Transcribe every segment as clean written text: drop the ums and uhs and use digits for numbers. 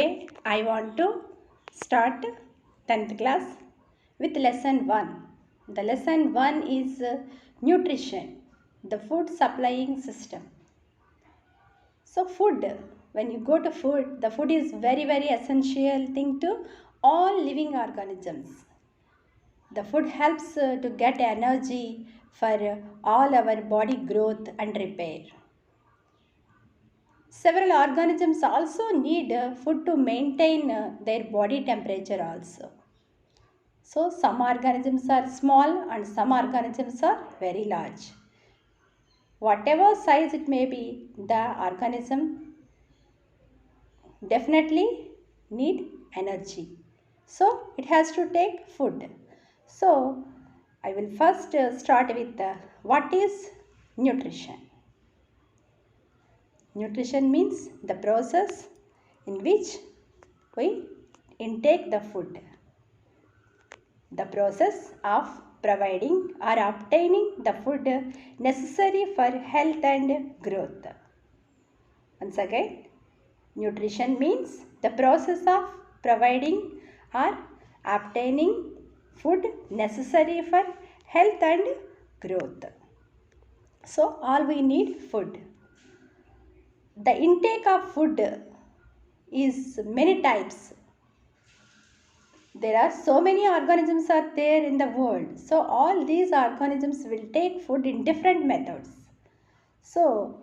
Today I want to start 10th class with lesson 1. The lesson 1 is nutrition, the food supplying system. So food, when you go to food, the food is very essential thing to all living organisms. The food helps to get energy for all our body growth and repair. Several organisms also need food to maintain their body temperature also. So some organisms are small and some organisms are very large. Whatever size it may be, the organism definitely need energy. So it has to take food. So I will first start with what is nutrition. Nutrition means the process in which we intake the food. The process of providing or obtaining the food necessary for health and growth. Once again, nutrition means the process of providing or obtaining food necessary for health and growth. So all we need food. The intake of food is many types. There are so many organisms are there in the world. So all these organisms will take food in different methods. So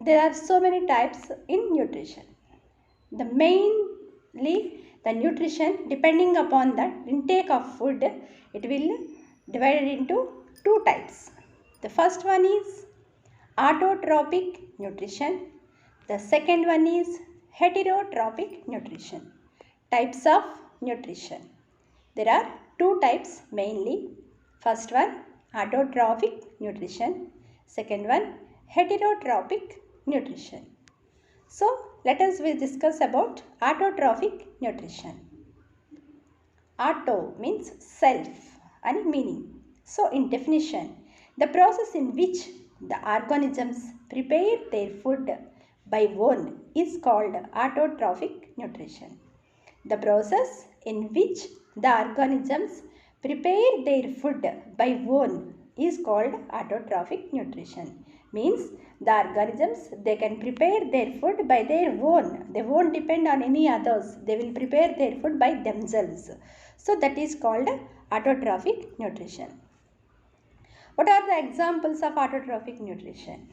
there are so many types in nutrition. The mainly the nutrition, depending upon the intake of food, it will divide into two types. The first one is autotrophic nutrition. The second one is heterotrophic nutrition. Types of nutrition. There are two types mainly. First one, autotrophic nutrition. Second one, heterotrophic nutrition. So let us discuss about autotrophic nutrition. Auto means self and meaning. So in definition, the process in which the organisms prepare their food by own is called autotrophic nutrition. The process in which the organisms prepare their food by own is called autotrophic nutrition. Means the organisms, they can prepare their food by their own. They won't depend on any others. They will prepare their food by themselves. So that is called autotrophic nutrition. What are the examples of autotrophic nutrition?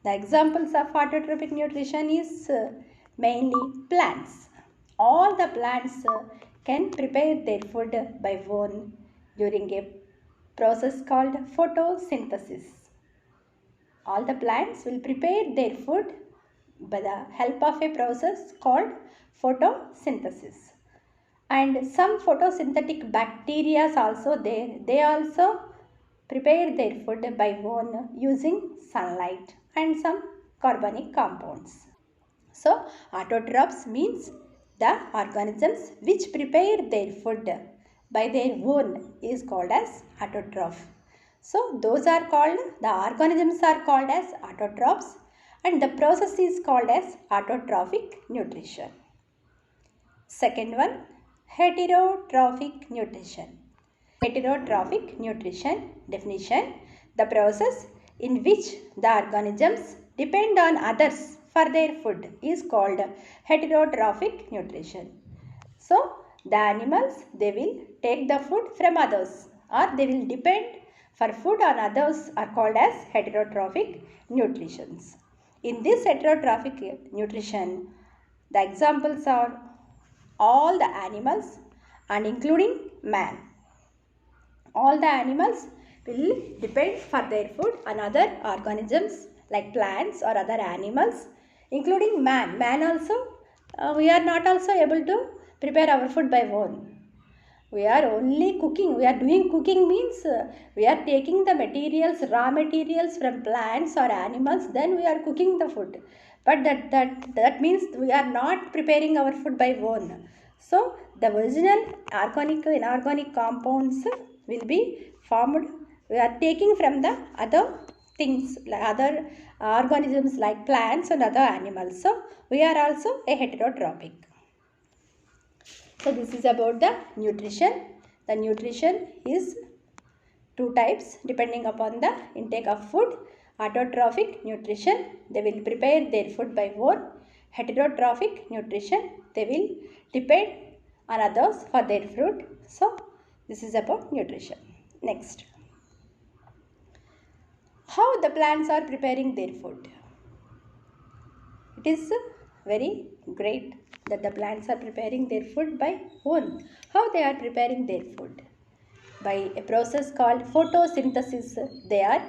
The examples of autotrophic nutrition is mainly plants. All the plants can prepare their food by own during a process called photosynthesis. All the plants will prepare their food by the help of a process called photosynthesis. And some photosynthetic bacteria is also there. They also prepare their food by own using sunlight and some carbonic compounds. So autotrophs means the organisms which prepare their food by their own is called as autotroph. So those are called, the organisms are called as autotrophs and the process is called as autotrophic nutrition. Second one, heterotrophic nutrition. Heterotrophic nutrition definition, the process in which the organisms depend on others for their food is called heterotrophic nutrition. So the animals, they will take the food from others or they will depend for food on others are called as heterotrophic nutrition. In this heterotrophic nutrition, the examples are all the animals and including man. All the animals will depend for their food on other organisms like plants or other animals, including man. Man also, we are not also able to prepare our food by own. We are only cooking. We are doing cooking means we are taking the materials, raw materials from plants or animals, then we are cooking the food. But that means we are not preparing our food by own. So the original organic and inorganic compounds will be formed. We are taking from the other things, like other organisms like plants and other animals. So we are also a heterotrophic. So this is about the nutrition. The nutrition is two types depending upon the intake of food. Autotrophic nutrition, they will prepare their food by own. Heterotrophic nutrition, they will depend on others for their food. So this is about nutrition. Next, how the plants are preparing their food. It is very great that the plants are preparing their food by own. How they are preparing their food? By a process called photosynthesis, they are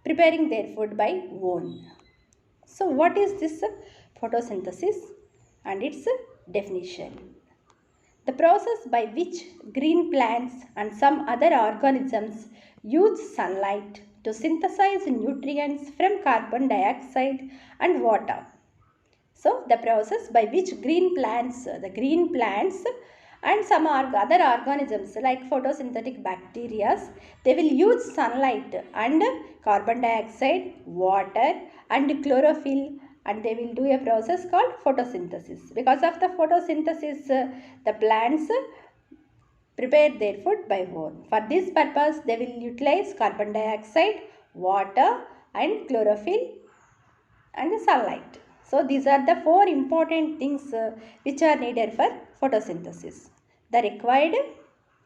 preparing their food by own. So what is this photosynthesis and its definition? The process by which green plants and some other organisms use sunlight to synthesize nutrients from carbon dioxide and water. So the process by which the green plants and some other organisms like photosynthetic bacteria, they will use sunlight and carbon dioxide, water and chlorophyll, and they will do a process called photosynthesis. Because of the photosynthesis, the plants prepare their food by own. For this purpose, they will utilize carbon dioxide, water and chlorophyll and sunlight. So these are the four important things which are needed for photosynthesis. The required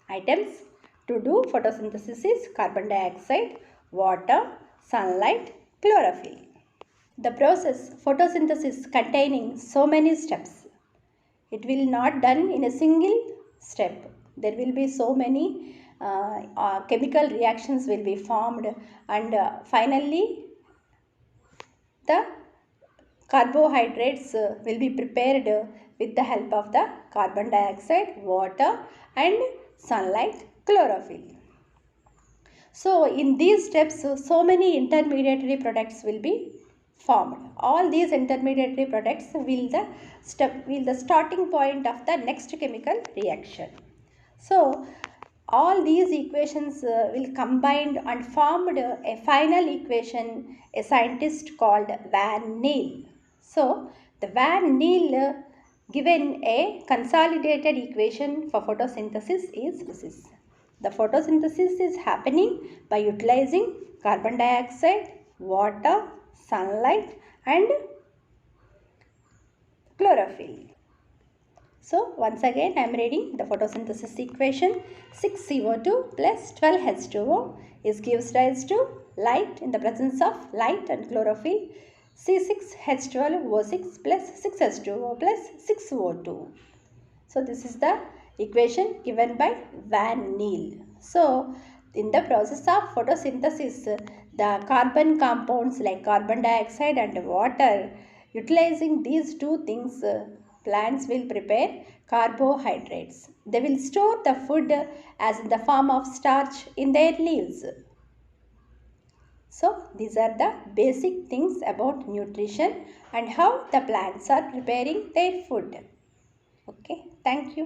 items to do photosynthesis is carbon dioxide, water, sunlight, chlorophyll. The process photosynthesis containing so many steps. It will not done in a single step. There will be so many chemical reactions will be formed, and finally the carbohydrates will be prepared with the help of the carbon dioxide, water and sunlight, chlorophyll. So in these steps, so many intermediary products will be formed. All these intermediary products will the starting point of the next chemical reaction. So all these equations will combined and formed a final equation a scientist called Van Niel. So the Van Niel given a consolidated equation for photosynthesis is this. The photosynthesis is happening by utilizing carbon dioxide, water, sunlight and chlorophyll. So once again I am reading the photosynthesis equation. 6CO2 plus 12H2O gives rise to light in the presence of light and chlorophyll. C6H12O6 plus 6H2O plus 6O2. So this is the equation given by Van Niel. So in the process of photosynthesis, the carbon compounds like carbon dioxide and water, utilizing these two things, plants will prepare carbohydrates. They will store the food as in the form of starch in their leaves. So these are the basic things about nutrition and how the plants are preparing their food. Okay, thank you.